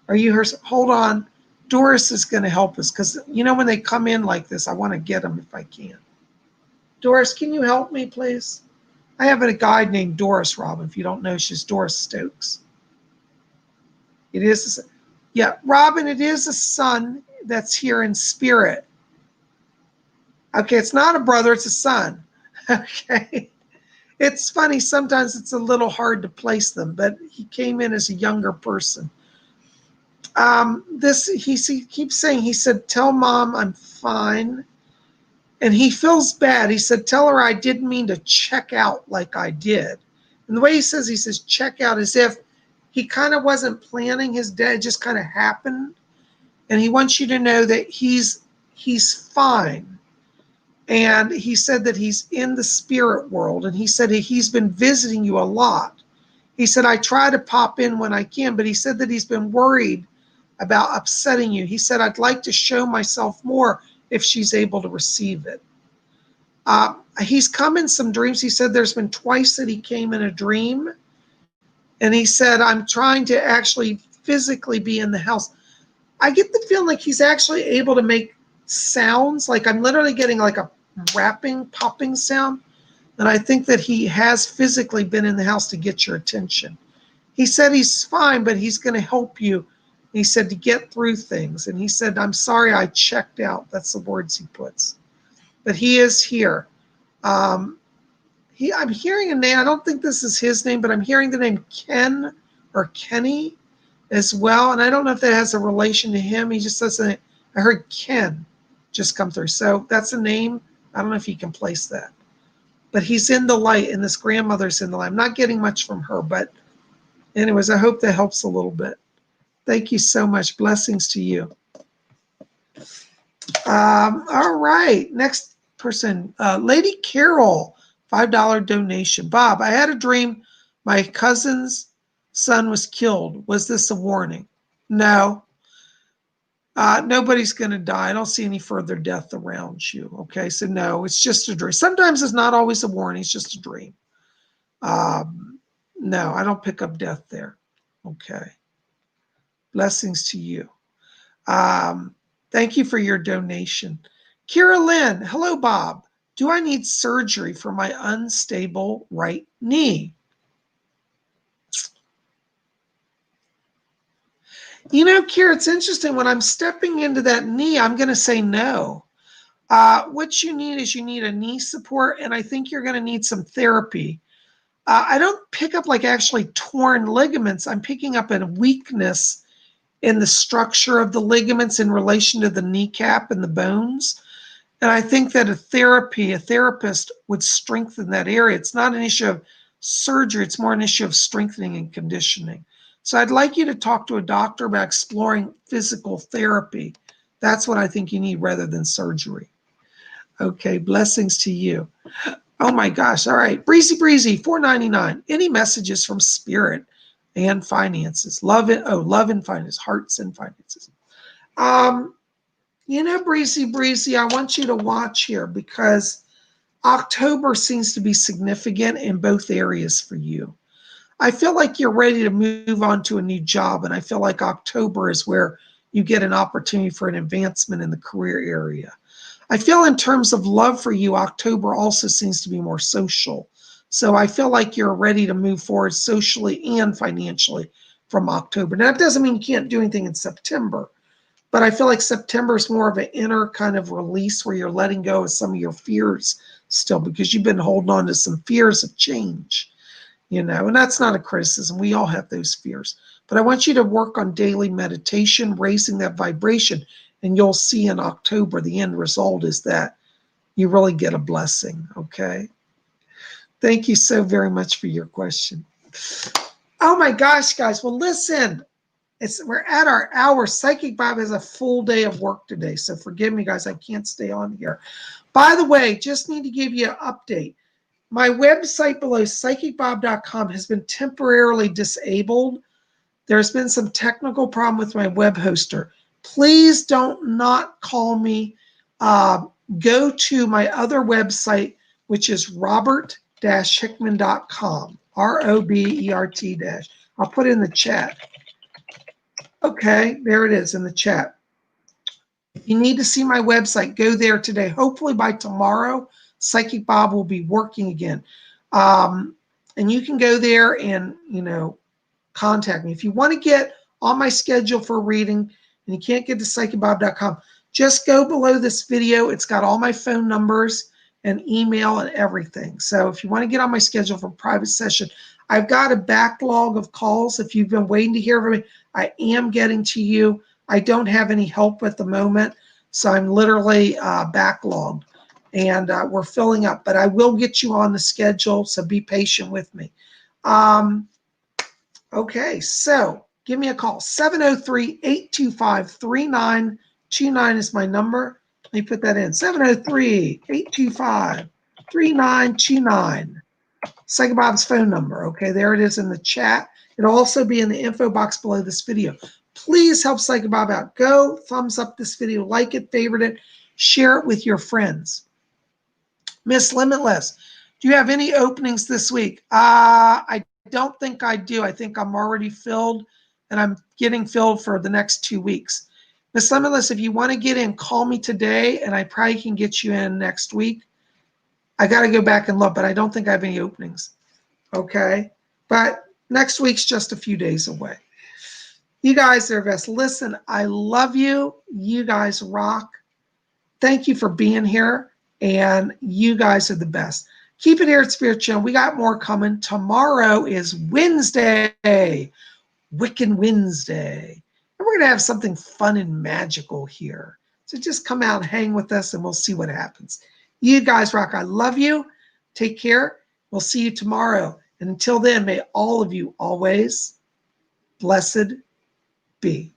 Are you her? Hold on. Doris is going to help us because, when they come in like this, I want to get them if I can. Doris, can you help me, please? I have a guide named Doris, Robin. If you don't know, she's Doris Stokes. It is, yeah, Robin, it is a son that's here in spirit. Okay, it's not a brother, it's a son. Okay. It's funny, sometimes it's a little hard to place them, but he came in as a younger person. He keeps saying, he said, tell mom I'm fine. And he feels bad. He said, tell her I didn't mean to check out like I did. And the way he says check out as if he kind of wasn't planning his day, it just kind of happened. And he wants you to know that he's fine. And he said that he's in the spirit world. And he said he's been visiting you a lot. He said, I try to pop in when I can, but he said that he's been worried about upsetting you. He said, I'd like to show myself more if she's able to receive it. He's come in some dreams. He said there's been twice that he came in a dream. And he said, I'm trying to actually physically be in the house. I get the feeling like he's actually able to make sounds. Like I'm literally getting like a rapping, popping sound. And I think that he has physically been in the house to get your attention. He said he's fine, but he's going to help you. He said to get through things. And he said, I'm sorry I checked out. That's the words he puts. But he is here. I'm hearing a name. I don't think this is his name, but I'm hearing the name Ken or Kenny as well. And I don't know if that has a relation to him. He just says, I heard Ken just come through. So that's a name. I don't know if you can place that. But he's in the light, and this grandmother's in the light. I'm not getting much from her, but anyways, I hope that helps a little bit. Thank you so much. Blessings to you. All right. Next person, Lady Carol, $5 donation. Bob, I had a dream my cousin's son was killed. Was this a warning? No. Nobody's going to die. I don't see any further death around you. Okay, so no, it's just a dream. Sometimes it's not always a warning. It's just a dream. No, I don't pick up death there. Okay. Blessings to you. Thank you for your donation. Kira Lynn, hello, Bob. Do I need surgery for my unstable right knee? You know, Kira, it's interesting. When I'm stepping into that knee, I'm going to say no. What you need is you need a knee support, and I think you're going to need some therapy. I don't pick up like actually torn ligaments. I'm picking up a weakness in the structure of the ligaments in relation to the kneecap and the bones. And I think that a therapist would strengthen that area. It's not an issue of surgery, it's more an issue of strengthening and conditioning. So I'd like you to talk to a doctor about exploring physical therapy. That's what I think you need rather than surgery. Okay, blessings to you. Oh my gosh. All right. Breezy, $4.99. Any messages from spirit and finances? Love it. Oh, love and finance, hearts and finances. You know, Breezy, I want you to watch here because October seems to be significant in both areas for you. I feel like you're ready to move on to a new job, and I feel like October is where you get an opportunity for an advancement in the career area. I feel in terms of love for you, October also seems to be more social. So I feel like you're ready to move forward socially and financially from October. Now, that doesn't mean you can't do anything in September, but I feel like September is more of an inner kind of release where you're letting go of some of your fears still because you've been holding on to some fears of change, you know, and that's not a criticism. We all have those fears. But I want you to work on daily meditation, raising that vibration, and you'll see in October the end result is that you really get a blessing, okay? Thank you so very much for your question. Oh my gosh, guys. Well, listen. We're at our hour. Psychic Bob has a full day of work today, so forgive me, guys. I can't stay on here. By the way, just need to give you an update. My website below, psychicbob.com, has been temporarily disabled. There's been some technical problem with my web hoster. Please don't not call me. Go to my other website, which is robert-hickman.com. ROBERT-. I'll put it in the chat. Okay, there it is in the chat. If you need to see my website, go there today. Hopefully by tomorrow, Psychic Bob will be working again. And you can go there and, you know, contact me. If you want to get on my schedule for a reading and you can't get to psychicbob.com, just go below this video. It's got all my phone numbers and email and everything. So if you want to get on my schedule for a private session, I've got a backlog of calls. If you've been waiting to hear from me, I am getting to you. I don't have any help at the moment, so I'm literally backlogged, and we're filling up. But I will get you on the schedule, so be patient with me. Okay, so give me a call. 703-825-3929 is my number. Let me put that in. 703-825-3929. Psychic Bob's phone number. Okay, there it is in the chat. It'll also be in the info box below this video. Please help Psychic Bob out. Go thumbs up this video, like it, favorite it, share it with your friends. Miss Limitless, do you have any openings this week? I don't think I do. I think I'm already filled, and I'm getting filled for the next 2 weeks. Miss Limitless, if you want to get in, call me today, and I probably can get you in next week. I got to go back and look, but I don't think I have any openings. Okay? But next week's just a few days away. You guys are best. Listen, I love you. You guys rock. Thank you for being here, and you guys are the best. Keep it here at Spirit Channel. We got more coming. Tomorrow is Wednesday, Wiccan Wednesday. And we're going to have something fun and magical here. So just come out and hang with us, and we'll see what happens. You guys rock. I love you. Take care. We'll see you tomorrow. And until then, may all of you always blessed be.